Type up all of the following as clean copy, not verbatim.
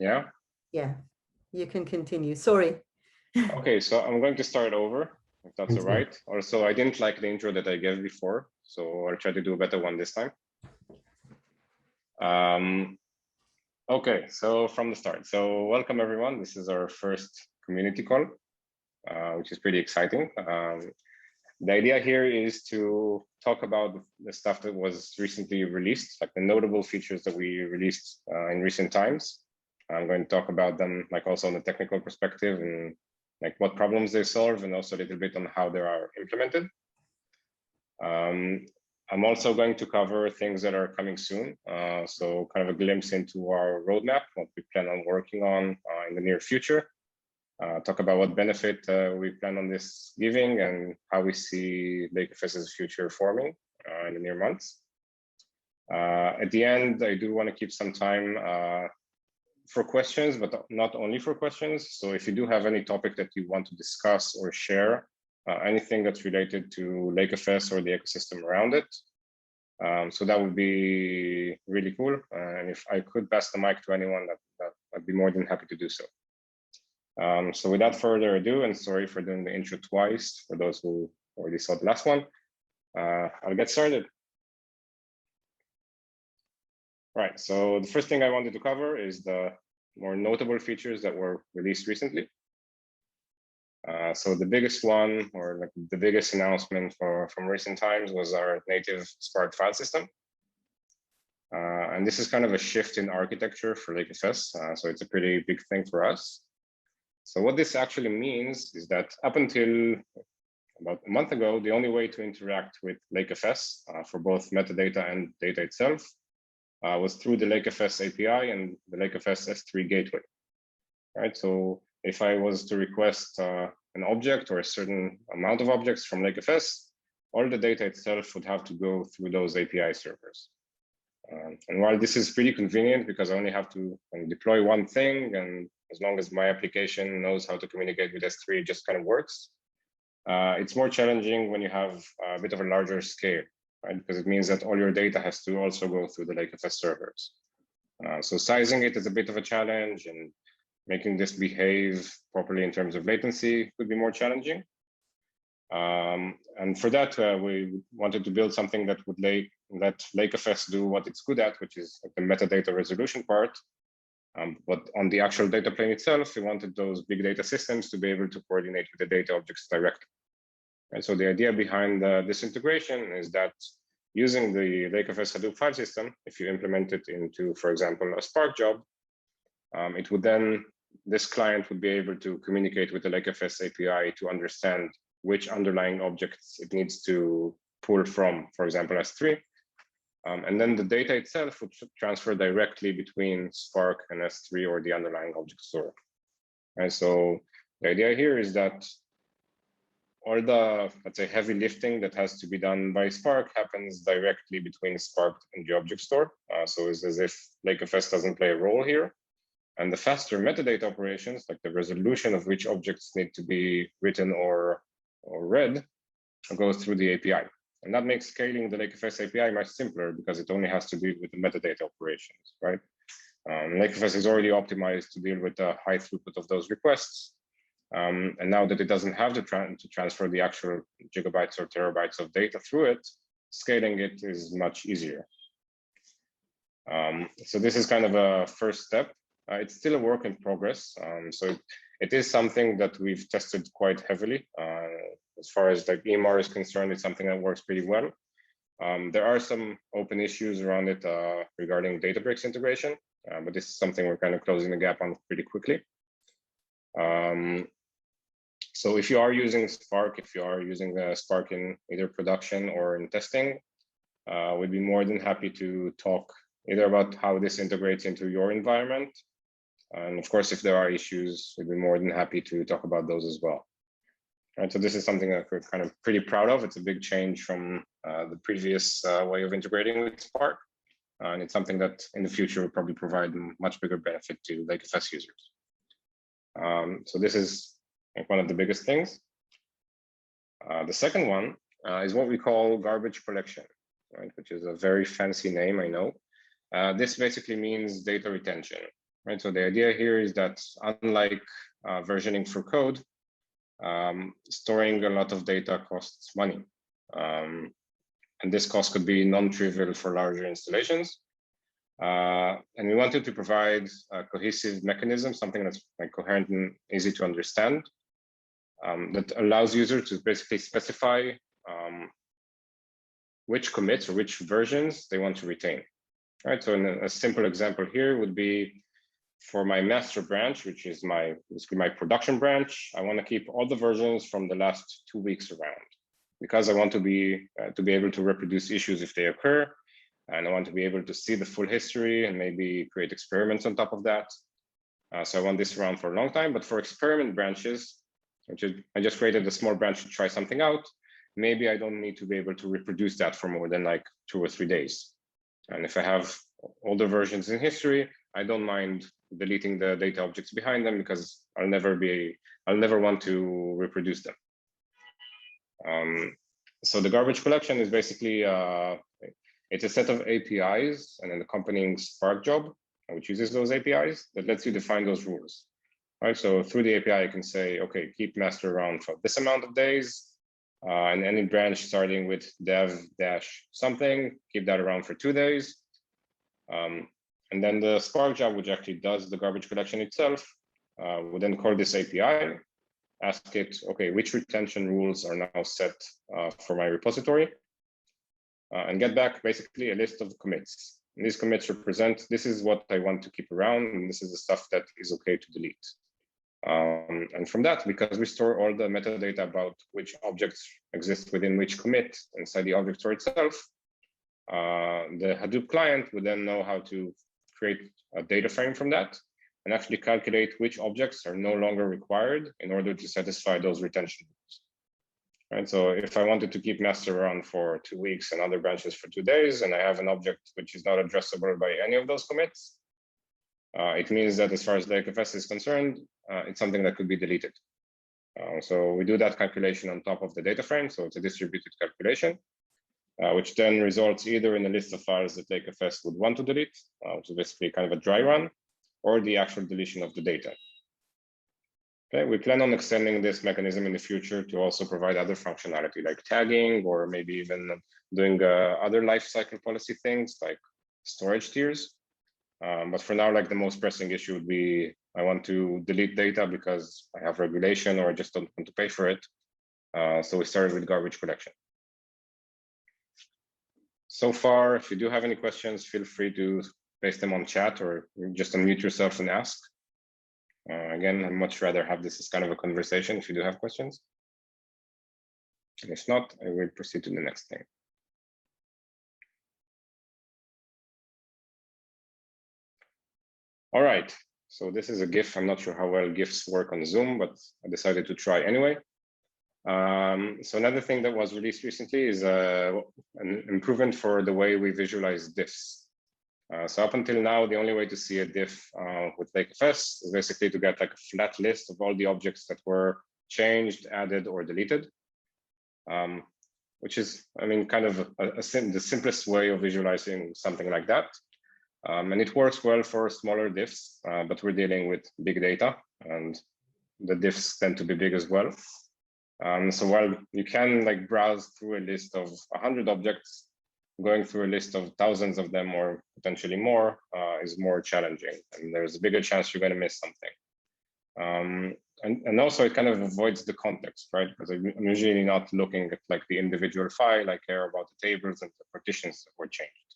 Yeah? Yeah, you can continue. Sorry. Okay, so I'm going to start over, if that's all Thank you. right. Also, I didn't like the intro that I gave before, so I'll try to do a better one this time. Okay, so from the start. So welcome everyone. This is our first community call, which is pretty exciting. The idea here is to talk about the stuff that was recently released, like the notable features that we released in recent times. I'm going to talk about them, like also on the technical perspective and like what problems they solve, and also a little bit on how they are implemented. I'm also going to cover things that are coming soon. So kind of a glimpse into our roadmap, what we plan on working on in the near future. Talk about what benefit we plan on this giving and how we see lakeFS's future forming in the near months. At the end, I do want to keep some time for questions, but not only for questions. So if you do have any topic that you want to discuss or share, anything that's related to lakeFS or the ecosystem around it, so that would be really cool. And if I could pass the mic to anyone, I'd be more than happy to do so. So without further ado, and sorry for doing the intro twice, for those who already saw the last one, I'll get started. Right, so the first thing I wanted to cover is the more notable features that were released recently. So the biggest one, or like the biggest announcement from recent times, was our native Spark file system. And this is kind of a shift in architecture for lakeFS, so it's a pretty big thing for us. So what this actually means is that up until about a month ago, the only way to interact with lakeFS for both metadata and data itself was through the lakeFS API and the lakeFS S3 gateway, right? So if I was to request an object or a certain amount of objects from lakeFS, all the data itself would have to go through those API servers. And while this is pretty convenient because I only have to deploy one thing, and as long as my application knows how to communicate with S3, it just kind of works. It's more challenging when you have a bit of a larger scale, right? Because it means that all your data has to also go through the lakeFS servers. So sizing it is a bit of a challenge, and making this behave properly in terms of latency could be more challenging. And for that, we wanted to build something that would let lakeFS do what it's good at, which is like the metadata resolution part. But on the actual data plane itself, we wanted those big data systems to be able to coordinate with the data objects directly. And so the idea behind this integration is that using the lakeFS Hadoop file system, if you implement it into, for example, a Spark job, it would then, this client would be able to communicate with the lakeFS API to understand which underlying objects it needs to pull from, for example, S3. And then the data itself would transfer directly between Spark and S3 or the underlying object store. And so the idea here is that all the, let's say, heavy lifting that has to be done by Spark happens directly between Spark and the object store. So it's as if lakeFS doesn't play a role here. And the faster metadata operations, like the resolution of which objects need to be written or read, goes through the API. And that makes scaling the lakeFS API much simpler because it only has to deal with the metadata operations, right? lakeFS is already optimized to deal with the high throughput of those requests. And now that it doesn't have to transfer the actual gigabytes or terabytes of data through it, scaling it is much easier. So this is kind of a first step. It's still a work in progress. So it is something that we've tested quite heavily. As far as like EMR is concerned, it's something that works pretty well. There are some open issues around it regarding Databricks integration, but this is something we're kind of closing the gap on pretty quickly. So if you are using Spark, if you are using Spark in either production or in testing, we'd be more than happy to talk either about how this integrates into your environment. And of course, if there are issues, we'd be more than happy to talk about those as well. Right, so this is something that we're kind of pretty proud of. It's a big change from the previous way of integrating with Spark. And it's something that in the future will probably provide much bigger benefit to lakeFS users. So this is like one of the biggest things. The second one is what we call garbage collection, right? Which is a very fancy name, I know. This basically means data retention. right? So the idea here is that unlike versioning for code, storing a lot of data costs money. And this cost could be non-trivial for larger installations. And we wanted to provide a cohesive mechanism, something that's like coherent and easy to understand, that allows users to basically specify which commits or which versions they want to retain. Right. So a simple example here would be for my master branch, which is basically my production branch. I want to keep all the versions from the last 2 weeks around, because I want to be able to reproduce issues if they occur, and I want to be able to see the full history and maybe create experiments on top of that. So I want this around for a long time. But for experiment branches, I just created a small branch to try something out. Maybe I don't need to be able to reproduce that for more than like 2 or 3 days. And if I have older versions in history, I don't mind deleting the data objects behind them, because I'll never want to reproduce them. So the garbage collection is basically it's a set of APIs and an accompanying Spark job, which uses those APIs, that lets you define those rules. Right. So through the API, you can say, okay, keep master around for this amount of days, and any branch starting with dev dash something, keep that around for 2 days. And then the Spark job, which actually does the garbage collection itself, would then call this API, ask it, okay, which retention rules are now set for my repository, and get back basically a list of commits. And these commits represent, this is what I want to keep around, and this is the stuff that is okay to delete. And from that, because we store all the metadata about which objects exist within which commit inside the object store itself, the Hadoop client would then know how to create a data frame from that and actually calculate which objects are no longer required in order to satisfy those retention rules. Right. So if I wanted to keep master around for 2 weeks and other branches for 2 days, and I have an object which is not addressable by any of those commits, it means that as far as lakeFS is concerned, it's something that could be deleted. So we do that calculation on top of the data frame. So it's a distributed calculation, which then results either in a list of files that lakeFS would want to delete, which is basically kind of a dry run, or the actual deletion of the data. Okay, we plan on extending this mechanism in the future to also provide other functionality like tagging, or maybe even doing other lifecycle policy things like storage tiers. But for now, like the most pressing issue would be, I want to delete data because I have regulation or I just don't want to pay for it. So we started with garbage collection. So far, if you do have any questions, feel free to paste them on chat or just unmute yourself and ask. Again, I'd much rather have this as kind of a conversation if you do have questions. And if not, I will proceed to the next thing. All right, so this is a GIF. I'm not sure how well GIFs work on Zoom, but I decided to try anyway. So another thing that was released recently is an improvement for the way we visualize diffs. So up until now, the only way to see a diff with lakeFS is basically to get like a flat list of all the objects that were changed, added, or deleted, which is, I mean, kind of the simplest way of visualizing something like that. And it works well for smaller diffs, but we're dealing with big data, and the diffs tend to be big as well. So while you can like browse through a list of 100 objects, going through a list of thousands of them or potentially more is more challenging, and there's a bigger chance you're going to miss something. And also it kind of avoids the context, right? Because I'm usually not looking at like the individual file. I care about the tables and the partitions that were changed.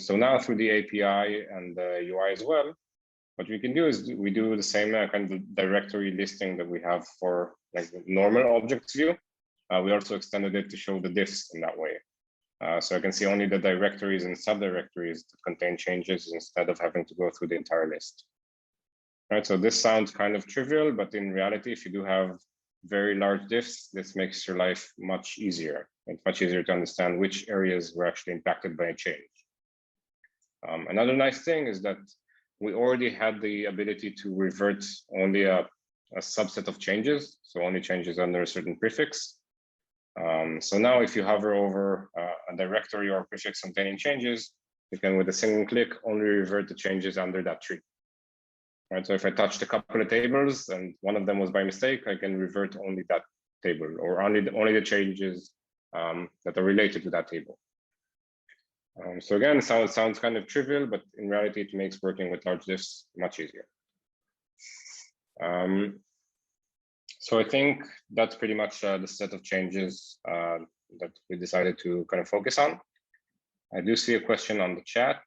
So now through the API and the UI as well, what we can do is we do the same kind of directory listing that we have for like the normal objects view. We also extended it to show the diffs in that way. So I can see only the directories and subdirectories that contain changes instead of having to go through the entire list. All right, so this sounds kind of trivial, but in reality, if you do have very large diffs, this makes your life much easier. It's much easier to understand which areas were actually impacted by a change. Another nice thing is that we already had the ability to revert only a subset of changes, so only changes under a certain prefix. So now if you hover over a directory or prefix containing changes, you can, with a single click, only revert the changes under that tree. Right. So if I touched a couple of tables and one of them was by mistake, I can revert only that table, or only the changes that are related to that table. So again, it sounds kind of trivial, but in reality, it makes working with large diffs much easier. So I think that's pretty much the set of changes that we decided to kind of focus on. I do see a question on the chat.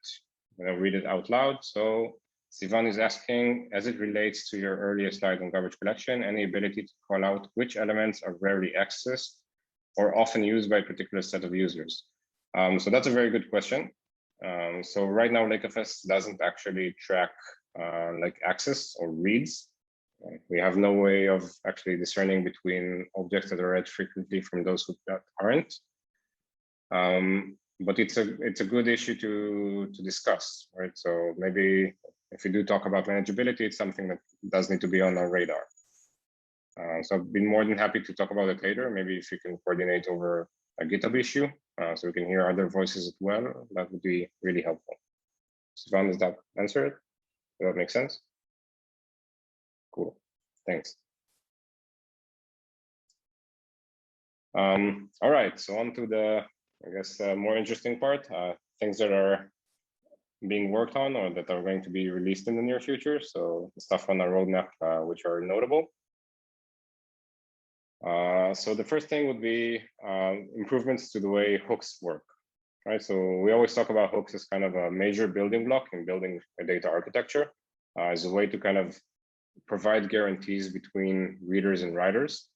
I'm going to read it out loud. So Sivan is asking, as it relates to your earlier slide on garbage collection, any ability to call out which elements are rarely accessed or often used by a particular set of users? So that's a very good question. So right now, lakeFS doesn't actually track like access or reads. We have no way of actually discerning between objects that are read frequently from those that aren't. But it's a good issue to discuss, right? So maybe if we do talk about manageability, it's something that does need to be on our radar. So I'd be more than happy to talk about it later. Maybe if you can coordinate over a GitHub issue, so we can hear other voices as well, that would be really helpful. Sivan, does that answer it? Does that make sense? Cool, thanks. All right, so on to the, I guess, more interesting part, things that are being worked on or that are going to be released in the near future. So stuff on our roadmap, which are notable. So the first thing would be improvements to the way hooks work, right? So we always talk about hooks as kind of a major building block in building a data architecture as a way to kind of provide guarantees between readers and writers.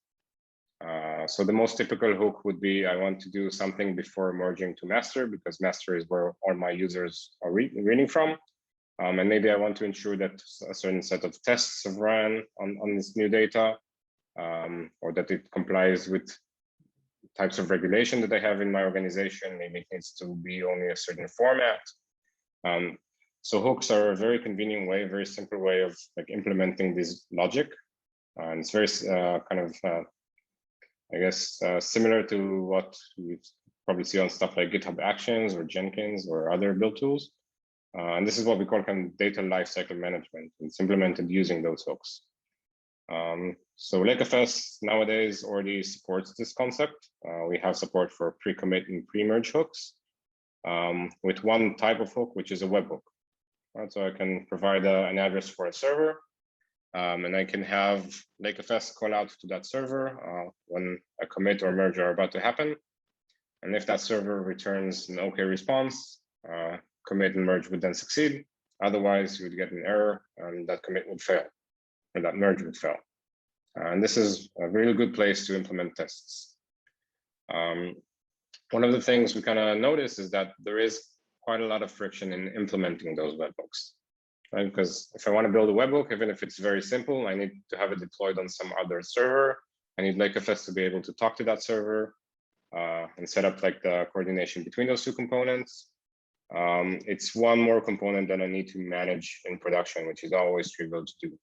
So the most typical hook would be, I want to do something before merging to master, because master is where all my users are reading from. And maybe I want to ensure that a certain set of tests have run on this new data, or that it complies with types of regulation that I have in my organization. Maybe it needs to be only a certain format. So hooks are a very convenient way, very simple way of like implementing this logic. And it's very kind of, I guess, similar to what you probably see on stuff like GitHub Actions or Jenkins or other build tools. And this is what we call kind of data lifecycle management. It's implemented using those hooks. So lakeFS nowadays already supports this concept. We have support for pre-commit and pre-merge hooks with one type of hook, which is a webhook. Right? So I can provide an address for a server, and I can have lakeFS call out to that server when a commit or merge are about to happen. And if that server returns an OK response, commit and merge would then succeed. Otherwise, you would get an error and that commit would fail, or that merge would fail. And this is a really good place to implement tests. One of the things we kind of notice is that there is quite a lot of friction in implementing those webhooks. Right? Because if I want to build a webhook, even if it's very simple, I need to have it deployed on some other server. I need lakeFS to be able to talk to that server and set up like the coordination between those two components. It's one more component that I need to manage in production, which is always trivial to do.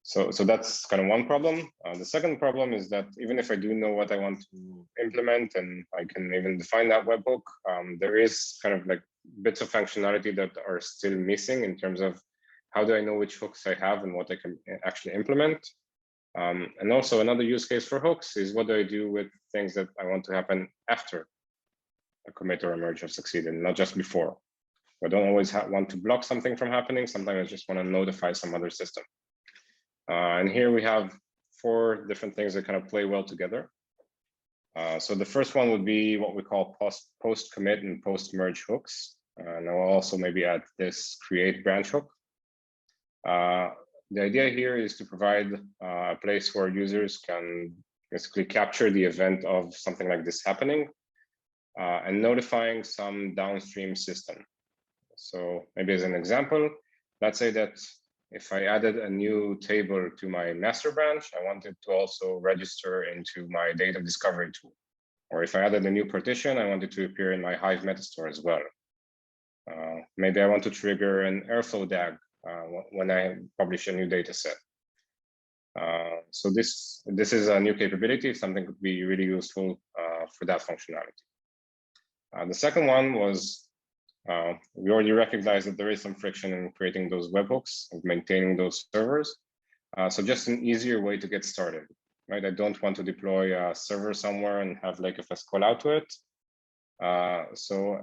So that's kind of one problem. The second problem is that even if I do know what I want to implement and I can even define that webhook, there is kind of like bits of functionality that are still missing in terms of how do I know which hooks I have and what I can actually implement. And also another use case for hooks is what do I do with things that I want to happen after a commit or a merge have succeeded, not just before. I don't always want to block something from happening. Sometimes I just want to notify some other system. And here we have 4 different things that kind of play well together. So the first one would be what we call post-commit and post-merge hooks. And I'll also maybe add this create branch hook. The idea here is to provide a place where users can basically capture the event of something like this happening and notifying some downstream system. So maybe as an example, let's say that if I added a new table to my master branch, I wanted to also register into my data discovery tool. Or if I added a new partition, I wanted to appear in my Hive Metastore as well. Maybe I want to trigger an Airflow DAG when I publish a new data set. So this is a new capability, something could be really useful for that functionality. The second one was we already recognize that there is some friction in creating those webhooks and maintaining those servers. So just an easier way to get started, right? I don't want to deploy a server somewhere and have lakeFS call out to it. So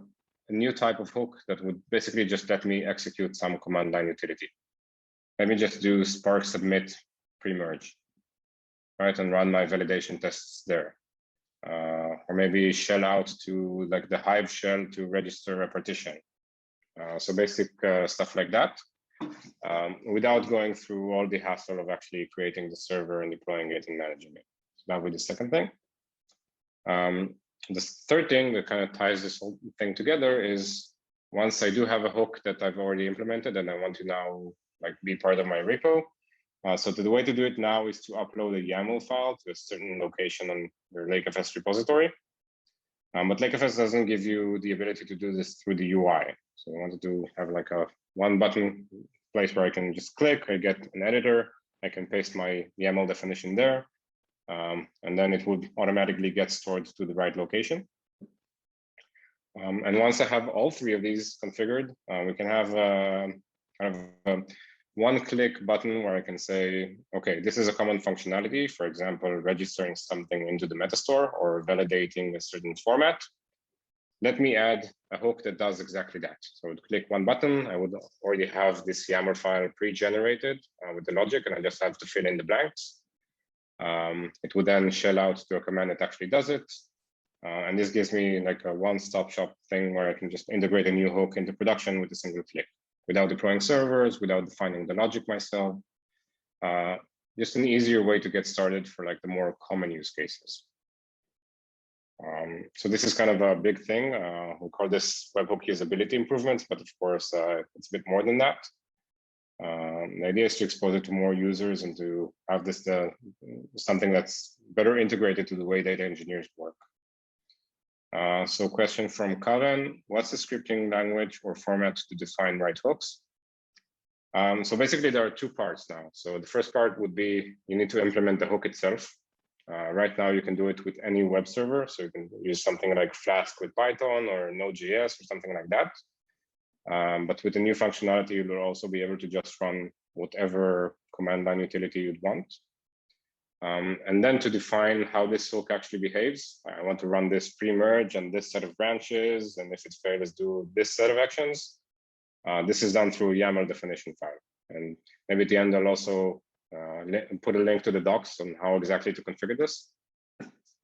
a new type of hook that would basically just let me execute some command line utility. Let me just do Spark submit pre-merge, right? And run my validation tests there. Or maybe shell out to like the Hive shell to register a partition. So basic stuff like that, without going through all the hassle of actually creating the server and deploying it and managing it. So that would be the second thing. The third thing that kind of ties this whole thing together is once I do have a hook that I've already implemented and I want to now like be part of my repo. So the way to do it now is to upload a YAML file to a certain location on your lakeFS repository. But lakeFS doesn't give you the ability to do this through the UI. So I wanted to have like a one button place where I can just click, I get an editor, I can paste my YAML definition there, and then it would automatically get stored to the right location. And once I have all three of these configured, we can have kind of a one-click button where I can say, okay, this is a common functionality, for example, registering something into the Metastore or validating a certain format. Let me add a hook that does exactly that. So I would click one button, I would already have this YAML file pre-generated with the logic, and I just have to fill in the blanks. It would then shell out to a command that actually does it. And this gives me like a one-stop shop thing where I can just integrate a new hook into production with a single click, without deploying servers, without defining the logic myself. Just an easier way to get started for like the more common use cases. So this is kind of a big thing. We call this Webhook usability improvements, but of course, it's a bit more than that. The idea is to expose it to more users and to have this something that's better integrated to the way data engineers work. So question from Karen, what's the scripting language or format to define right hooks? So basically there are two parts now. So the first part would be you need to implement the hook itself. Right now you can do it with any web server. So you can use something like Flask with Python or Node.js or something like that. But with the new functionality, you'll also be able to just run whatever command line utility you'd want. And then to define how this hook actually behaves, I want to run this pre-merge and this set of branches, and if it fails, do this set of actions. This is done through a YAML definition file. And maybe at the end, I'll also put a link to the docs on how exactly to configure this.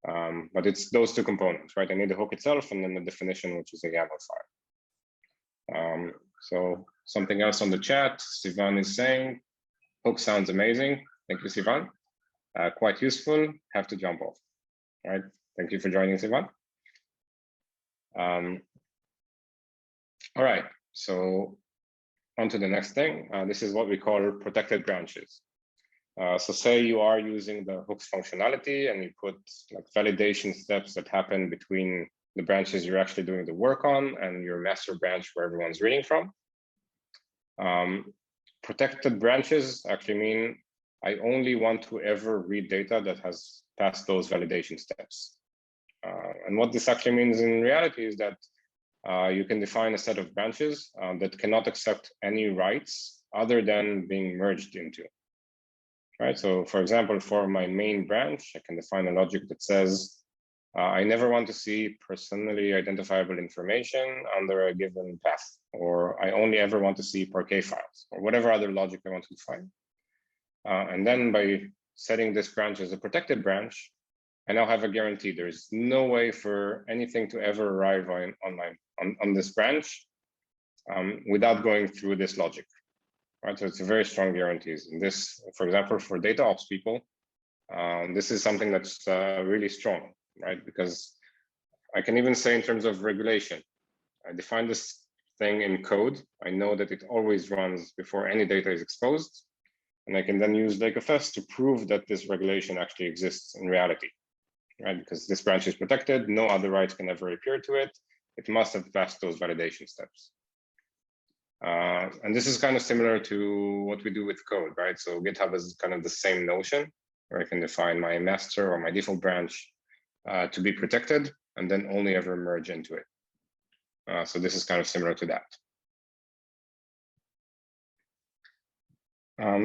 But it's those two components, right? I need the hook itself and then the definition, which is a YAML file. So something else on the chat, Sivan is saying, hook sounds amazing. Thank you, Sivan. Quite useful, have to jump off. All right, thank you for joining, Sivan. All right, so on to the next thing. This is what we call protected branches. So say you are using the hooks functionality and you put like validation steps that happen between the branches you're actually doing the work on and your master branch where everyone's reading from. Protected branches actually mean I only want to ever read data that has passed those validation steps. And what this actually means in reality is that you can define a set of branches that cannot accept any writes other than being merged into. Right. So for example, for my main branch, I can define a logic that says, I never want to see personally identifiable information under a given path, or I only ever want to see parquet files, or whatever other logic I want to define. And then by setting this branch as a protected branch, I now have a guarantee. There's no way for anything to ever arrive on this branch without going through this logic. Right, so it's a very strong guarantees. And this, for example, for data ops people, this is something that's really strong, right? Because I can even say in terms of regulation, I define this thing in code. I know that it always runs before any data is exposed. And I can then use lakeFS to prove that this regulation actually exists in reality, right? Because this branch is protected, no other writes can ever appear to it. It must have passed those validation steps. And this is kind of similar to what we do with code, right? So GitHub is kind of the same notion, where I can define my master or my default branch to be protected and then only ever merge into it. So this is kind of similar to that.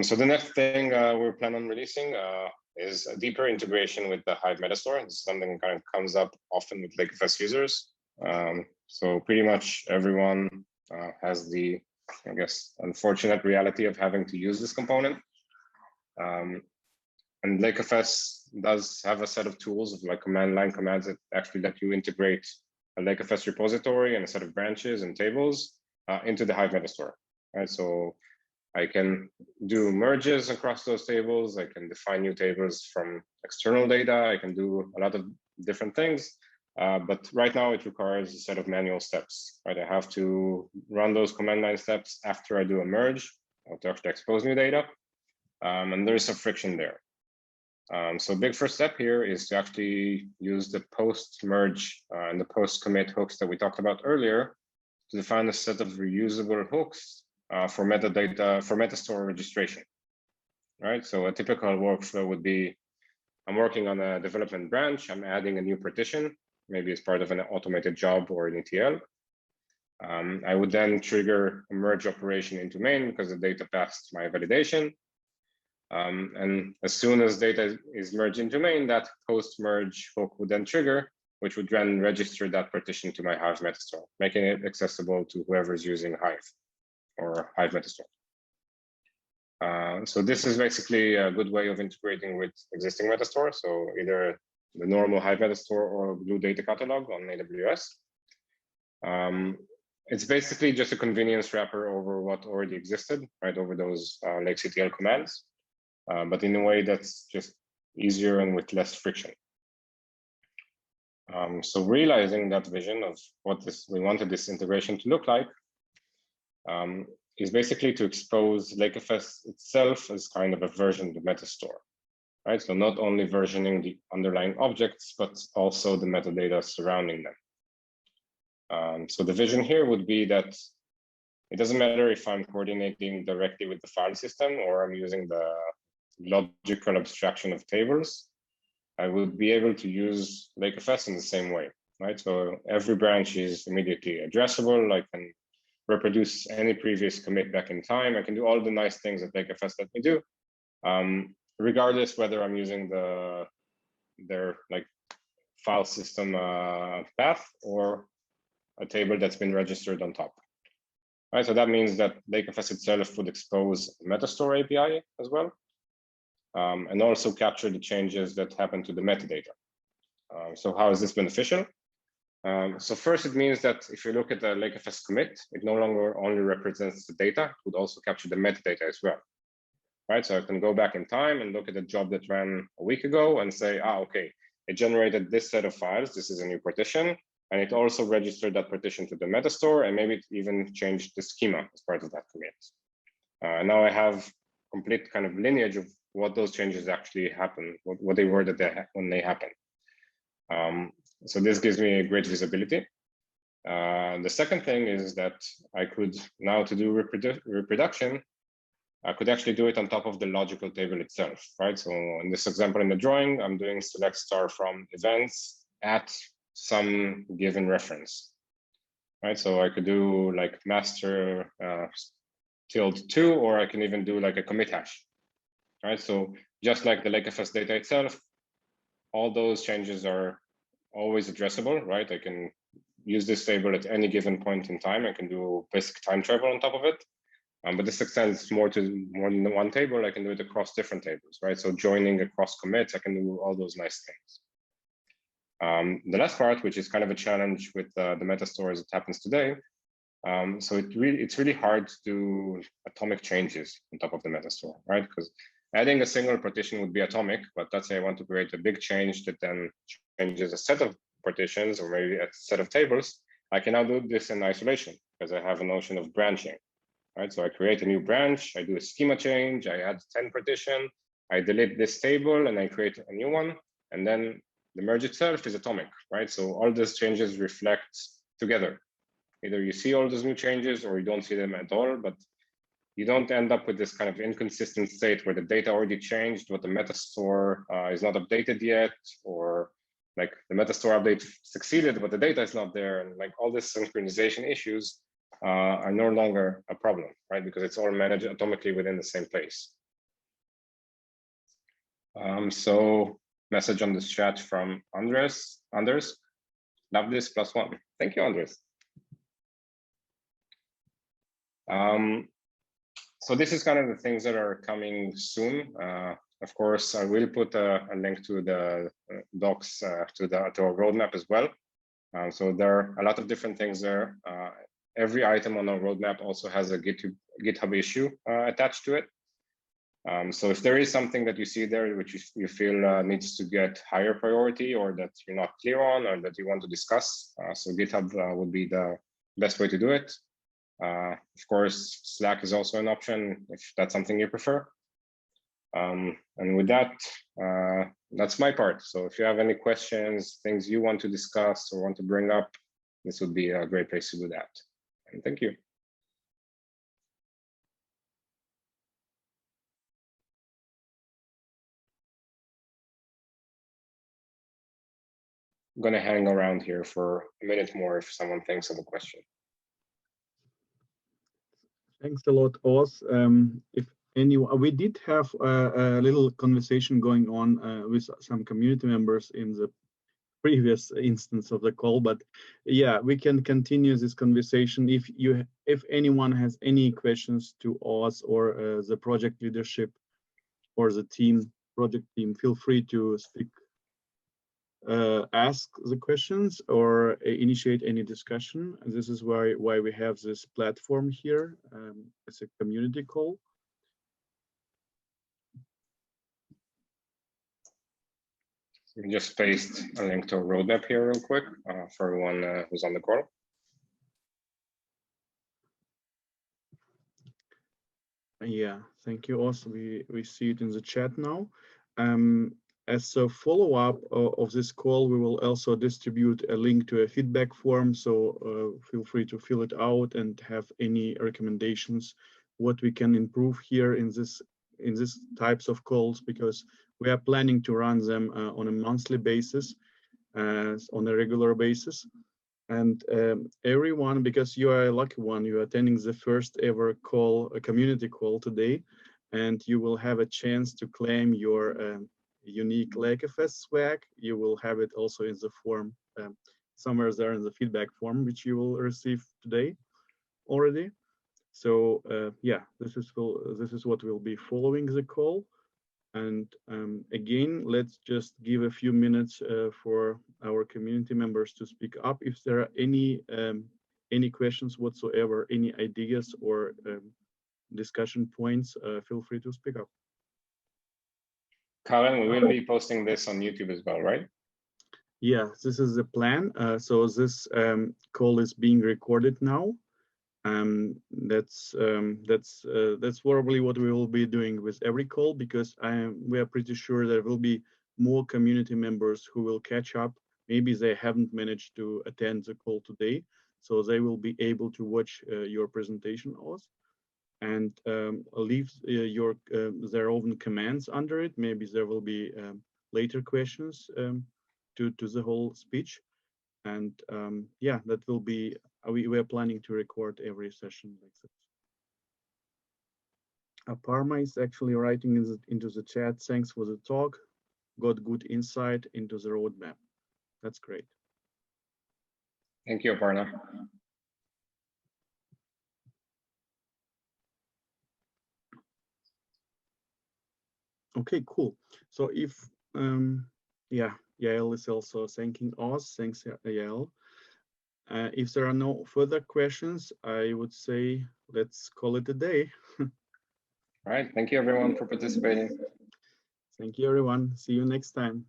So the next thing we're planning on releasing is a deeper integration with the Hive Metastore. This is something that kind of comes up often with lakeFS users. So pretty much everyone has the, I guess, unfortunate reality of having to use this component. And lakeFS does have a set of tools of like command line commands that actually let you integrate a lakeFS repository and a set of branches and tables into the Hive Metastore. Right, so I can do merges across those tables. I can define new tables from external data. I can do a lot of different things. But right now it requires a set of manual steps. Right, I have to run those command line steps after I do a merge to actually expose new data. And there's some friction there. So big first step here is to actually use the post-merge and the post-commit hooks that we talked about earlier to define a set of reusable hooks for metadata, for Metastore registration, right? So a typical workflow would be, I'm working on a development branch, I'm adding a new partition, maybe as part of an automated job or an ETL. I would then trigger a merge operation into main because the data passed my validation. And as soon as data is merged into main, that post-merge hook would then trigger, which would then register that partition to my Hive Metastore, making it accessible to whoever's using Hive or Hive Metastore. So this is basically a good way of integrating with existing Metastore. So either the normal Hive Metastore or Glue Data Catalog on AWS. It's basically just a convenience wrapper over what already existed, right, over those lakectl commands, but in a way that's just easier and with less friction. So realizing that vision of what we wanted this integration to look like is basically to expose lakeFS itself as kind of a version of the Metastore, right? So not only versioning the underlying objects, but also the metadata surrounding them. So the vision here would be that it doesn't matter if I'm coordinating directly with the file system or I'm using the logical abstraction of tables. I would be able to use lakeFS in the same way, right? So every branch is immediately addressable. I can reproduce any previous commit back in time. I can do all the nice things that lakeFS let me do, regardless whether I'm using their like file system path or a table that's been registered on top. Right, so that means that lakeFS itself would expose Metastore API as well, and also capture the changes that happen to the metadata. So how is this beneficial? So first, it means that if you look at the lakeFS commit, it no longer only represents the data, it would also capture the metadata as well. Right, so I can go back in time and look at a job that ran a week ago and say, okay, it generated this set of files, this is a new partition, and it also registered that partition to the Metastore, and maybe it even changed the schema as part of that commit. Now I have complete kind of lineage of what those changes actually happen, what they were when they happen. So this gives me a great visibility. The second thing is that I could now, to do reproduction, I could actually do it on top of the logical table itself, right? So in this example in the drawing, I'm doing select star from events at some given reference, right? So I could do like master ~2, or I can even do like a commit hash, right? So just like the lakeFS data itself, all those changes are always addressable, right? I can use this table at any given point in time. I can do basic time travel on top of it. But this extends more than one table. I can do it across different tables, right? So joining across commits, I can do all those nice things. The last part, which is kind of a challenge with the Metastore as it happens today. So it's really hard to do atomic changes on top of the Metastore, right? Because adding a single partition would be atomic, but let's say I want to create a big change that then changes a set of partitions or maybe a set of tables. I can now do this in isolation because I have a notion of branching. Right, so I create a new branch, I do a schema change, I add 10 partition, I delete this table and I create a new one. And then the merge itself is atomic, right? So all these changes reflect together. Either you see all those new changes or you don't see them at all, but you don't end up with this kind of inconsistent state where the data already changed, but the Metastore is not updated yet, or like the Metastore update succeeded, but the data is not there, and like all these synchronization issues are no longer a problem, right? Because it's all managed atomically within the same place. So message on this chat from Anders, love this +1. Thank you, Anders. So this is kind of the things that are coming soon. Of course, I will put a link to the docs to our roadmap as well. So there are a lot of different things there. Every item on our roadmap also has a GitHub issue attached to it. So if there is something that you see there which you feel needs to get higher priority, or that you're not clear on, or that you want to discuss, so GitHub would be the best way to do it. Of course, Slack is also an option if that's something you prefer. And with that, that's my part. So if you have any questions, things you want to discuss or want to bring up, this would be a great place to do that. And thank you. I'm going to hang around here for a minute more if someone thinks of a question. Thanks a lot, Oz. If anyone, we did have a little conversation going on with some community members in the previous instance of the call, but yeah, we can continue this conversation. If anyone has any questions to Oz or the project leadership or the project team, feel free to speak. Ask the questions or initiate any discussion. And this is why we have this platform here as a community call. We just paste a link to a roadmap here real quick for everyone who's on the call. Yeah, thank you, Oz. We see it in the chat now. As a follow-up of this call, we will also distribute a link to a feedback form. So feel free to fill it out and have any recommendations what we can improve here in this types of calls, because we are planning to run them on a monthly basis, on a regular basis. And everyone, because you are a lucky one, you are attending the first ever call, a community call today, and you will have a chance to claim your unique lakeFS swag. You will have it also in the form, somewhere there in the feedback form, which you will receive today already. So yeah, this is what will be following the call. And again, let's just give a few minutes for our community members to speak up. If there are any questions whatsoever, any ideas or discussion points, feel free to speak up. Karen, we will be posting this on YouTube as well, right? Yeah, this is the plan. So this call is being recorded now. That's probably what we will be doing with every call, because we are pretty sure there will be more community members who will catch up. Maybe they haven't managed to attend the call today, so they will be able to watch your presentation, Oz, and leave their own comments under it. Maybe there will be later questions to the whole speech. And yeah, that will be, we are planning to record every session like this. Aparma is actually writing into the chat, thanks for the talk, got good insight into the roadmap. That's great. Thank you, Aparna. Okay, cool. So if, yeah, Yael is also thanking Oz. Thanks, Yael. If there are no further questions, I would say let's call it a day. All right. Thank you, everyone, for participating. Thank you, everyone. See you next time.